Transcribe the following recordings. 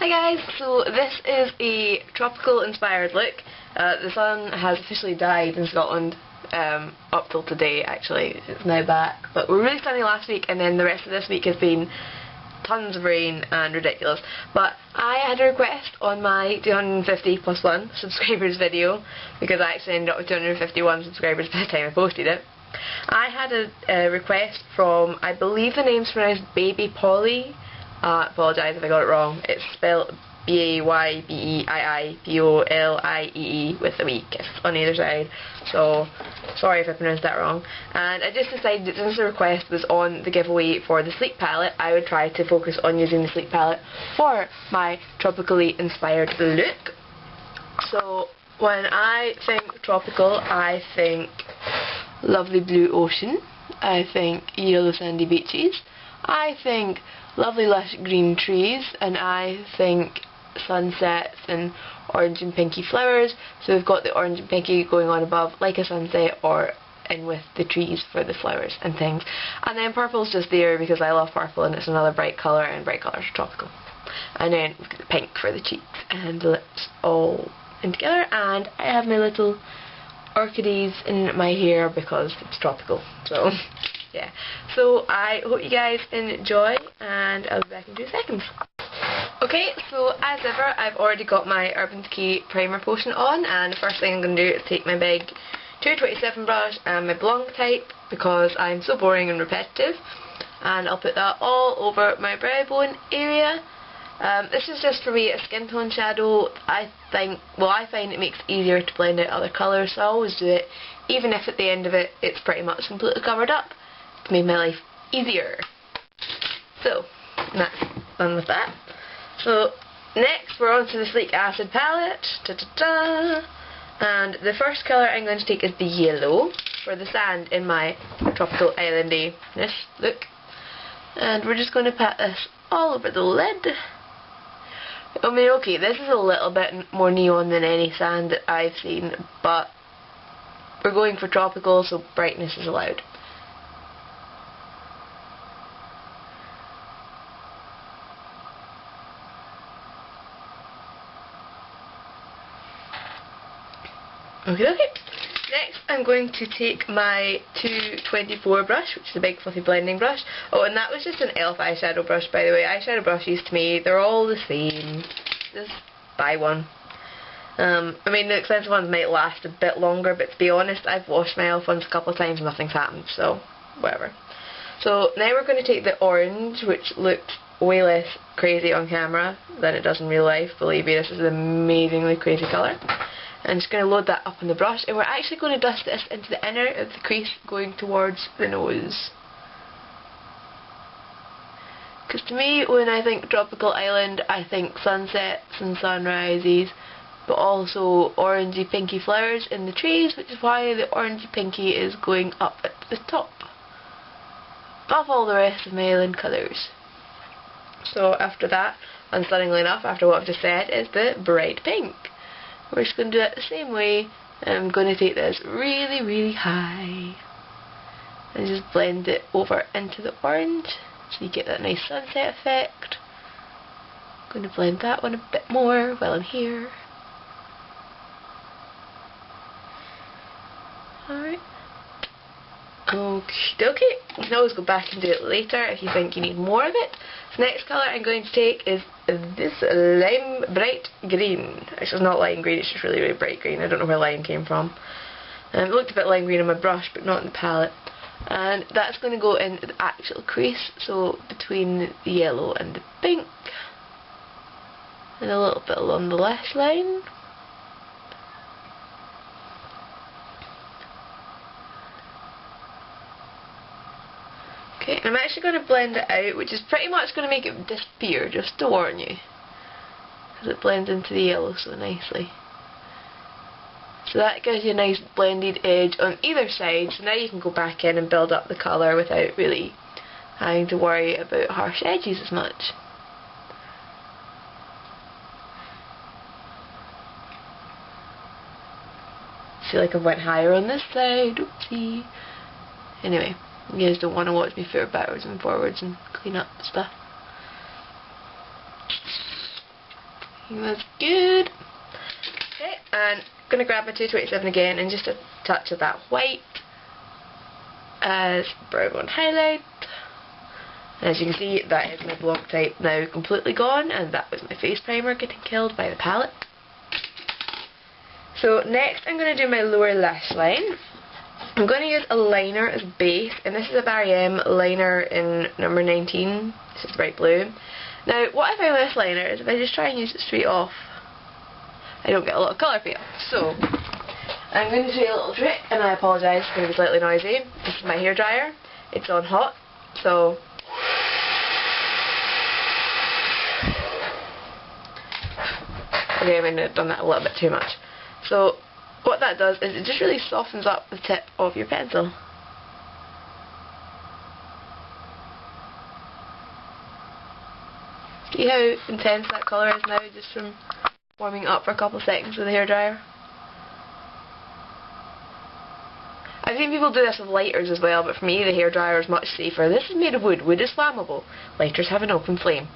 Hi guys, so this is a tropical inspired look. The sun has officially died in Scotland up till today actually. It's now back, but we were really sunny last week and then the rest of this week has been tons of rain and ridiculous. But I had a request on my 250 plus 1 subscribers video, because I actually ended up with 251 subscribers by the time I posted it. I had a request from, I believe the name's pronounced Baby Polly. I apologise if I got it wrong. It's spelled Baybeeipoolie with a wee kiss on either side. So, sorry if I pronounced that wrong. And I just decided that since the request was on the giveaway for the Sleek palette, I would try to focus on using the Sleek palette for my tropically inspired look. So, when I think tropical, I think lovely blue ocean. I think yellow sandy beaches. I think lovely lush green trees, and I think sunsets and orange and pinky flowers. So we've got the orange and pinky going on above like a sunset, or in with the trees for the flowers and things. And then purple's just there because I love purple and it's another bright colour, and bright colours are tropical. And then we've got the pink for the cheeks and the lips all in together, and I have my little orchids in my hair because it's tropical. So yeah, so I hope you guys enjoy, and I'll be back in 2 seconds. Okay, so as ever, I've already got my Urban Decay primer potion on, and the first thing I'm going to do is take my big 227 brush and my Blanc type, because I'm so boring and repetitive, and I'll put that all over my brow bone area. This is just for me a skin tone shadow. I find it makes it easier to blend out other colours, so I always do it, even if at the end of it it's pretty much completely covered up, to make my life easier. So, that's done with that. So, next we're on to the Sleek Acid palette. And the first colour I'm going to take is the yellow for the sand in my tropical islandy-ness look. And we're just going to pat this all over the lid. I mean, okay, this is a little bit more neon than any sand that I've seen, but we're going for tropical, so brightness is allowed. Okay. Next I'm going to take my 224 brush, which is a big fluffy blending brush. Oh, and that was just an e.l.f. eyeshadow brush, by the way. Eyeshadow brushes to me, they're all the same. Just buy one. I mean, the expensive ones might last a bit longer, but to be honest, I've washed my e.l.f. ones a couple of times and nothing's happened, so whatever. So now we're going to take the orange, which looked way less crazy on camera than it does in real life. Believe me, this is an amazingly crazy colour. I'm just going to load that up on the brush, and we're actually going to dust this into the inner of the crease going towards the nose. Because to me, when I think tropical island, I think sunsets and sunrises, but also orangey pinky flowers in the trees, which is why the orangey pinky is going up at the top, above all the rest of my island colours. So after that, and stunningly enough, after what I've just said, is the bright pink. We're just going to do it the same way, and I'm going to take this really, really high and just blend it over into the orange so you get that nice sunset effect. I'm going to blend that one a bit more while I'm here. Alright. Okie dokie. You can always go back and do it later if you think you need more of it. The next colour I'm going to take is this lime bright green. Actually, it's not lime green, it's just really, really bright green. I don't know where lime came from. It looked a bit lime green on my brush, but not in the palette. And that's going to go in the actual crease, so between the yellow and the pink. And a little bit along the lash line. Okay, and I'm actually going to blend it out, which is pretty much going to make it disappear, just to warn you. Because it blends into the yellow so nicely. So that gives you a nice blended edge on either side, so now you can go back in and build up the colour without really having to worry about harsh edges as much. I feel like I went higher on this side, oopsie. Anyway. You guys don't want to watch me fare backwards and forwards and clean up stuff. That's good. Okay, and I'm going to grab my 227 again and just a touch of that white as brown one highlight. As you can see, that is my block type now completely gone, and that was my face primer getting killed by the palette. So next I'm going to do my lower lash line. I'm going to use a liner as base, and this is a Barry M liner in number 19. This is bright blue. Now what I found with this liner is if I just try and use it straight off, I don't get a lot of colour feel. So I'm going to do a little trick, and I apologise, it's going to be slightly noisy. This is my hairdryer. It's on hot, so okay, I might have done that a little bit too much. So what that does is it just really softens up the tip of your pencil. See how intense that colour is now just from warming up for a couple of seconds with the hairdryer? I've seen people do this with lighters as well, but for me the hairdryer is much safer. This is made of wood. Wood is flammable. Lighters have an open flame.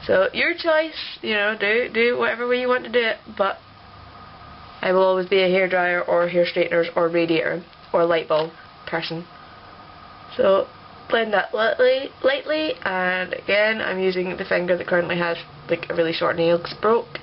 So your choice, you know, do whatever way you want to do it, but I will always be a hairdryer or hair straighteners or radiator or light bulb person. So blend that lightly, and again I'm using the finger that currently has like a really short nail because it broke.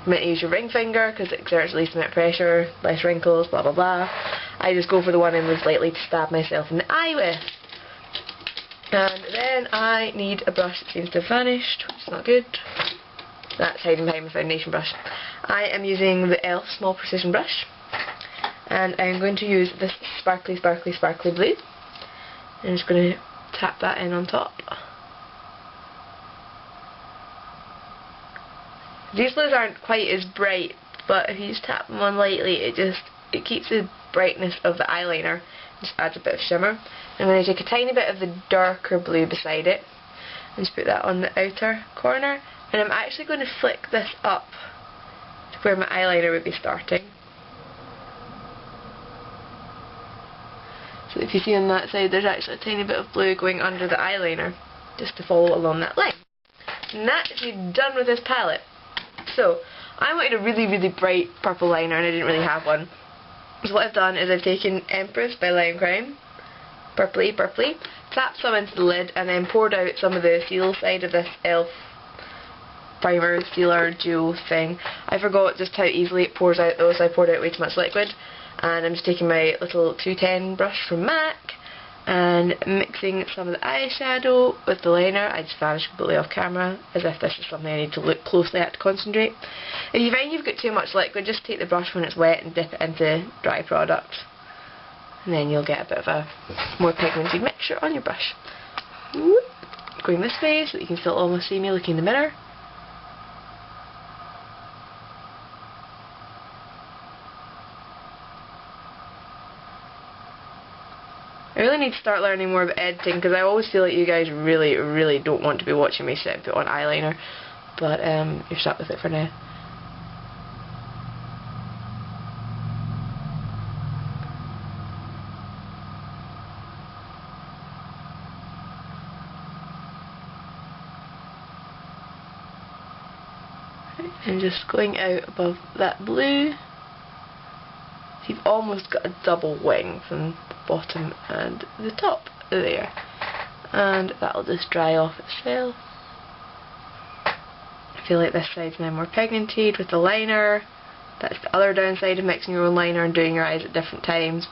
You might use your ring finger because it exerts the least amount of pressure, less wrinkles, blah blah blah. I just go for the one end most lightly to stab myself in the eye with. And then I need a brush that seems to have vanished, which is not good. That's hiding behind my foundation brush. I am using the e.l.f. Small Precision Brush, and I'm going to use this sparkly blue. I'm just going to tap that in on top. These blues aren't quite as bright, but if you just tap them on lightly, it keeps the brightness of the eyeliner, just adds a bit of shimmer. I'm going to take a tiny bit of the darker blue beside it and just put that on the outer corner, and I'm actually going to flick this up to where my eyeliner would be starting. So if you see on that side there's actually a tiny bit of blue going under the eyeliner just to follow along that line. And that's me done with this palette. So I wanted a really bright purple liner and I didn't really have one. So what I've done is I've taken Empress by Lime Crime, purpley, tapped some into the lid and then poured out some of the seal side of this e.l.f. primer, sealer, duo thing. I forgot just how easily it pours out though, so I poured out way too much liquid. And I'm just taking my little 210 brush from MAC and mixing some of the eyeshadow with the liner. I just vanished completely off camera as if this is something I need to look closely at to concentrate. If you find you've got too much liquid, just take the brush when it's wet and dip it into dry product, and then you'll get a bit of a more pigmented mixture on your brush. Going this way so that you can still almost see me looking in the mirror. I really need to start learning more about editing because I always feel like you guys really don't want to be watching me sit and put on eyeliner, but you're stuck with it for now. I'm just going out above that blue. So you've almost got a double wing from the bottom and the top there, and that'll just dry off itself. I feel like this side's now more pigmented with the liner. That's the other downside of mixing your own liner and doing your eyes at different times.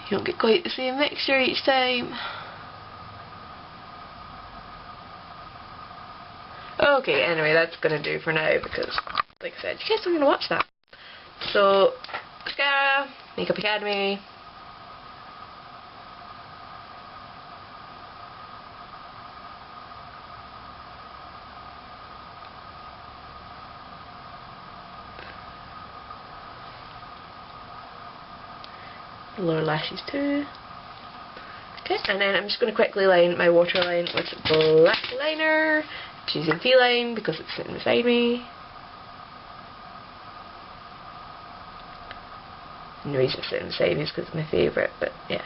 You don't get quite the same mixture each time. Okay, anyway, that's gonna do for now because, like I said, you guys don't want to watch that. So, mascara, Makeup Academy. Lower lashes too. Okay, and then I'm just going to quickly line my waterline with black liner. Choosing Feline because it's sitting beside me. And the reason it's sitting beside me is because it's my favourite, but yeah.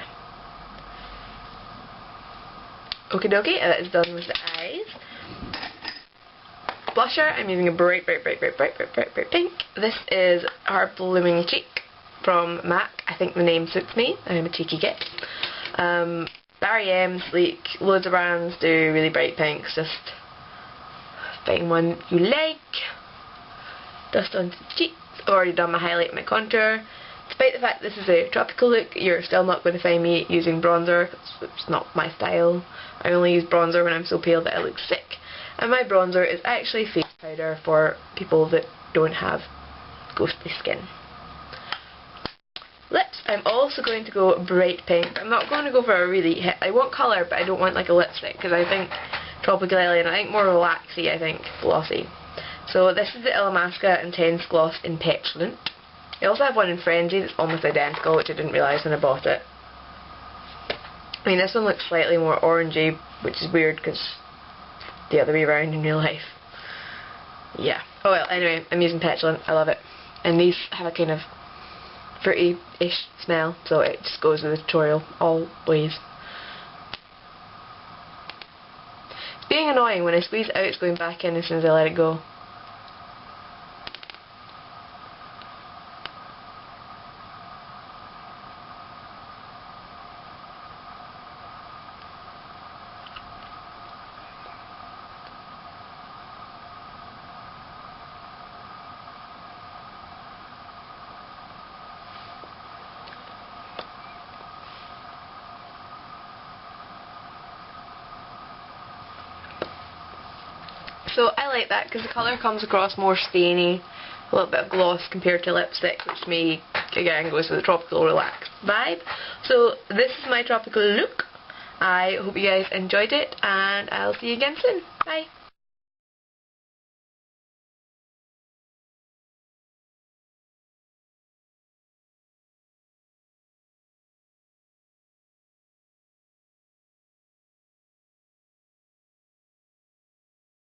Okie dokie, that is done with the eyes. blusher, I'm using a bright pink. This is Our Blooming Cheek from MAC. I think the name suits me. I'm a cheeky git. Barry M, Sleek, loads of brands do really bright pinks. Just find one you like. Dust onto the cheeks. I've already done my highlight and my contour. Despite the fact this is a tropical look, you're still not going to find me using bronzer. It's not my style. I only use bronzer when I'm so pale that I look sick. And my bronzer is actually face powder for people that don't have ghostly skin. Lips, I'm also going to go bright pink. I'm not going to go for a really hit. I want colour, but I don't want like a lipstick, because I think Tropical Island, I think more relaxy, I think, glossy. So this is the Illamasqua Intense Gloss in Petulant. I also have one in Frenzy that's almost identical, which I didn't realise when I bought it. I mean, this one looks slightly more orangey, which is weird because the other way around in real life. Yeah. Oh well, anyway, I'm using Petulant. I love it. And these have a kind of fruity-ish smell, so it just goes with the tutorial always. It's being annoying. When I squeeze it out, it's going back in as soon as I let it go. So I like that because the colour comes across more stainy, a little bit of gloss compared to lipstick, which to me, again, goes with the tropical relaxed vibe. So this is my tropical look. I hope you guys enjoyed it, and I'll see you again soon. Bye!